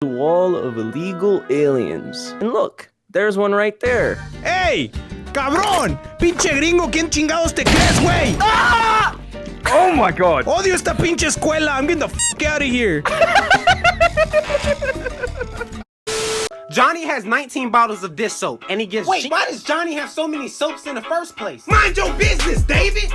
wall of illegal aliens. And look, there's one right there. ¡Ey! ¡Cabrón! ¡Pinche gringo! ¿Quién chingados te crees, güey? ¡Ah! Oh my god! Odio esta pinche escuela! I'm getting the f*** out of here! Johnny has 19 bottles of dish soap, and he gets... Wait, why does Johnny have so many soaps in the first place? Mind your business, David!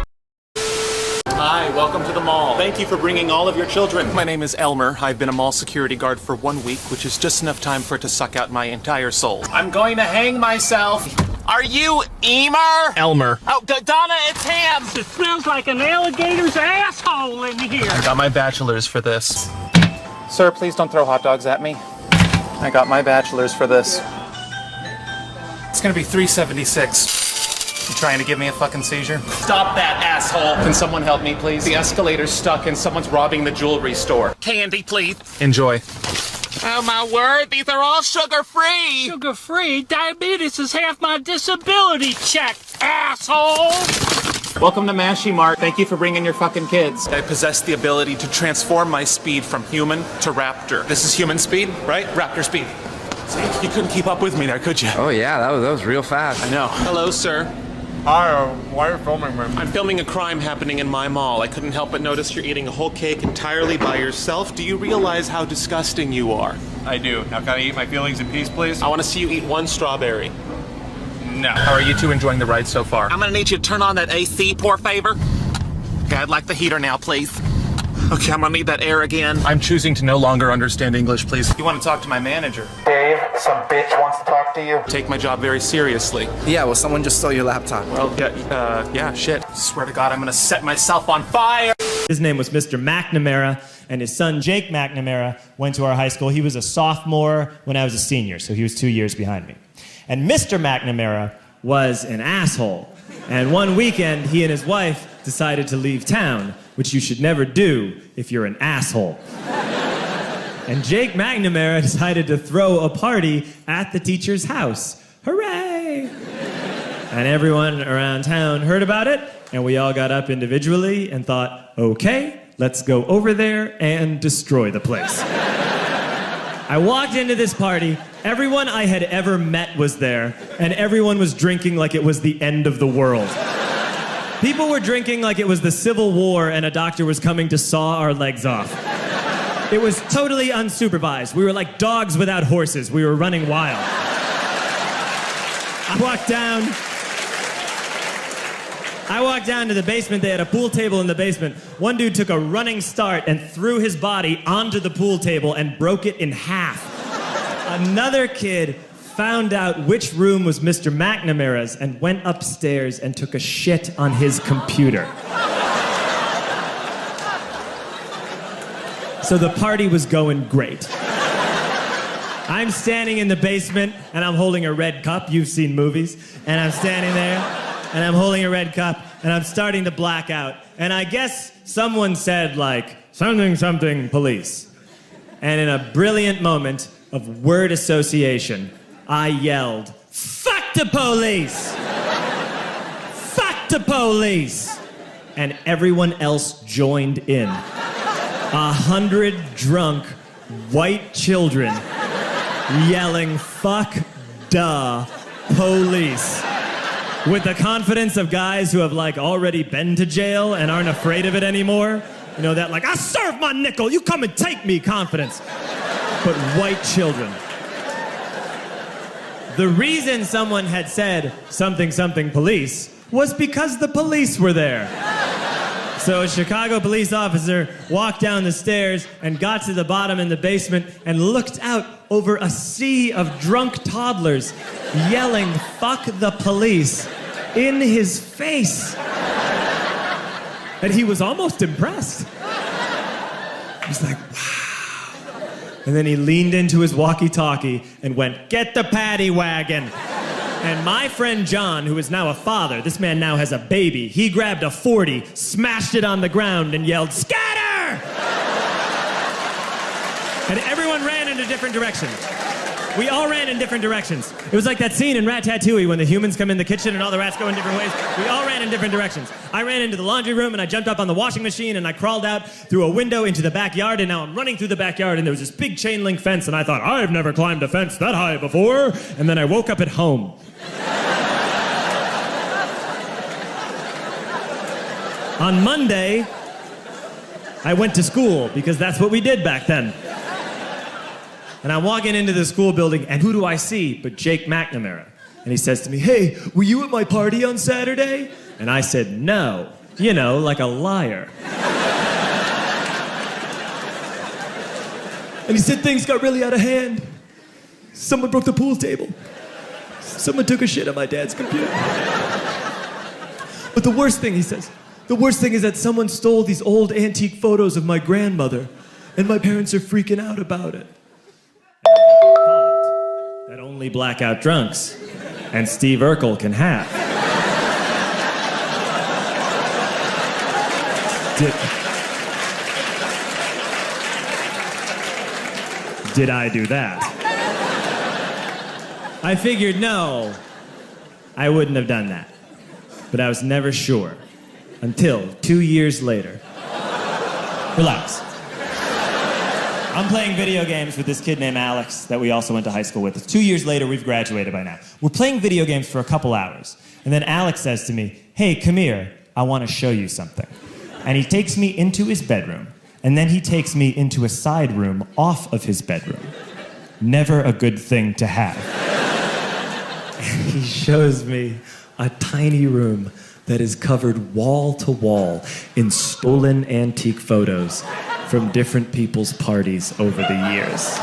Hi, welcome to the mall. Thank you for bringing all of your children. My name is Elmer. I've been a mall security guard for 1 week, which is just enough time for it to suck out my entire soul. I'm going to hang myself. Are you Emer? Elmer. Oh, Donna, it's Ham. It smells like an alligator's asshole in here. I got my bachelor's for this. Sir, please don't throw hot dogs at me. I got my bachelor's for this. It's gonna be $376. You trying to give me a fucking seizure? Stop that, asshole! Can someone help me, please? The escalator's stuck and someone's robbing the jewelry store. Candy, please. Enjoy. Oh my word, these are all sugar-free! Sugar-free? Diabetes is half my disability check, asshole! Welcome to Mashie Mart. Thank you for bringing your fucking kids. I possess the ability to transform my speed from human to raptor. This is human speed, right? Raptor speed. See, you couldn't keep up with me there, could you? Oh yeah, that was real fast. I know. Hello, sir. Hi, why are you filming me? I'm filming a crime happening in my mall. I couldn't help but notice you're eating a whole cake entirely by yourself. Do you realize how disgusting you are? I do. Now can I eat my feelings in peace, please? I want to see you eat one strawberry. No. How are you two enjoying the ride so far? I'm gonna need you to turn on that AC, por favor. Okay, I'd like the heater now, please. Okay, I'm gonna need that air again. I'm choosing to no longer understand English, please. You want to talk to my manager? Dave, some bitch wants to talk to you. Take my job very seriously. Yeah, well, someone just stole your laptop. Well, yeah, shit. Swear to God, I'm gonna set myself on fire. His name was Mr. McNamara, and his son, Jake McNamara, went to our high school. He was a sophomore when I was a senior, so he was 2 years behind me. And Mr. McNamara was an asshole. And one weekend, he and his wife decided to leave town, which you should never do if you're an asshole. And Jake McNamara decided to throw a party at the teacher's house. Hooray! And everyone around town heard about it, and we all got up individually and thought, okay, let's go over there and destroy the place. I walked into this party, everyone I had ever met was there, and everyone was drinking like it was the end of the world. People were drinking like it was the Civil War and a doctor was coming to saw our legs off. It was totally unsupervised. We were like dogs without horses. We were running wild. I walked down to the basement. They had a pool table in the basement. One dude took a running start and threw his body onto the pool table and broke it in half. Another kid found out which room was Mr. McNamara's and went upstairs and took a shit on his computer. So the party was going great. I'm standing in the basement and I'm holding a red cup. You've seen movies. And I'm standing there and I'm holding a red cup and I'm starting to black out. And I guess someone said like, something police. And in a brilliant moment of word association, I yelled, fuck the police! Fuck the police! And everyone else joined in. 100 drunk white children yelling, fuck the police. With the confidence of guys who have like already been to jail and aren't afraid of it anymore. You know, that like, I serve my nickel, you come and take me confidence. But white children. The reason someone had said something police was because the police were there. So a Chicago police officer walked down the stairs and got to the bottom in the basement and looked out over a sea of drunk toddlers yelling, fuck the police, in his face. And he was almost impressed. He was like, wow. And then he leaned into his walkie-talkie and went, get the paddy wagon. And my friend John, who is now a father, this man now has a baby, he grabbed a 40, smashed it on the ground and yelled, scatter! And everyone ran in a different direction. We all ran in different directions. It was like that scene in Ratatouille when the humans come in the kitchen and all the rats go in different ways. We all ran in different directions. I ran into the laundry room and I jumped up on the washing machine and I crawled out through a window into the backyard, and now I'm running through the backyard and there was this big chain link fence and I thought, I've never climbed a fence that high before. And then I woke up at home. On Monday, I went to school because that's what we did back then. And I'm walking into the school building, and who do I see but Jake McNamara? And he says to me, hey, were you at my party on Saturday? And I said, no. You know, like a liar. And he said things got really out of hand. Someone broke the pool table. Someone took a shit on my dad's computer. But the worst thing, he says, the worst thing is that someone stole these old antique photos of my grandmother, and my parents are freaking out about it. That only blackout drunks and Steve Urkel can have. Did I do that? I figured no, I wouldn't have done that. But I was never sure until 2 years later. Relax. I'm playing video games with this kid named Alex that we also went to high school with. 2 years later, we've graduated by now. We're playing video games for a couple hours. And then Alex says to me, hey, come here, I want to show you something. And he takes me into his bedroom. And then he takes me into a side room off of his bedroom. Never a good thing to have. And he shows me a tiny room that is covered wall to wall in stolen antique photos from different people's parties over the years.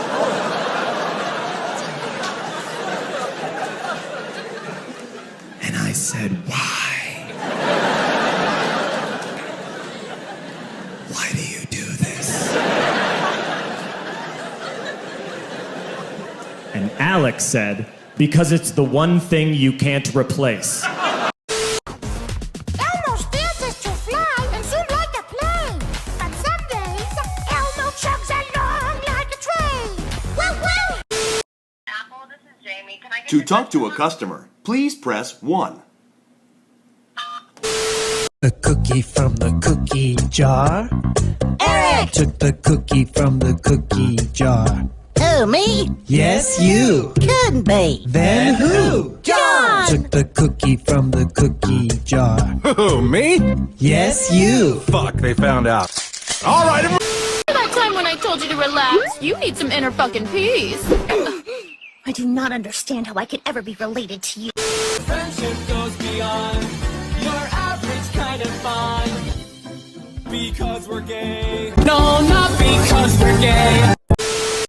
And I said, why? Why do you do this? And Alex said, because it's the one thing you can't replace. To talk to a customer, please press 1. A cookie from the cookie jar. Eric took the cookie from the cookie jar. Who, me? Yes, you. Couldn't be. Then who? John! Took the cookie from the cookie jar. Who, me? Yes, you. Fuck, they found out. All right, That time when I told you to relax, you need some inner fucking peace. I do not understand how I could ever be related to you. Friendship goes beyond your average kind of fun. Because we're gay. No, not because we're gay.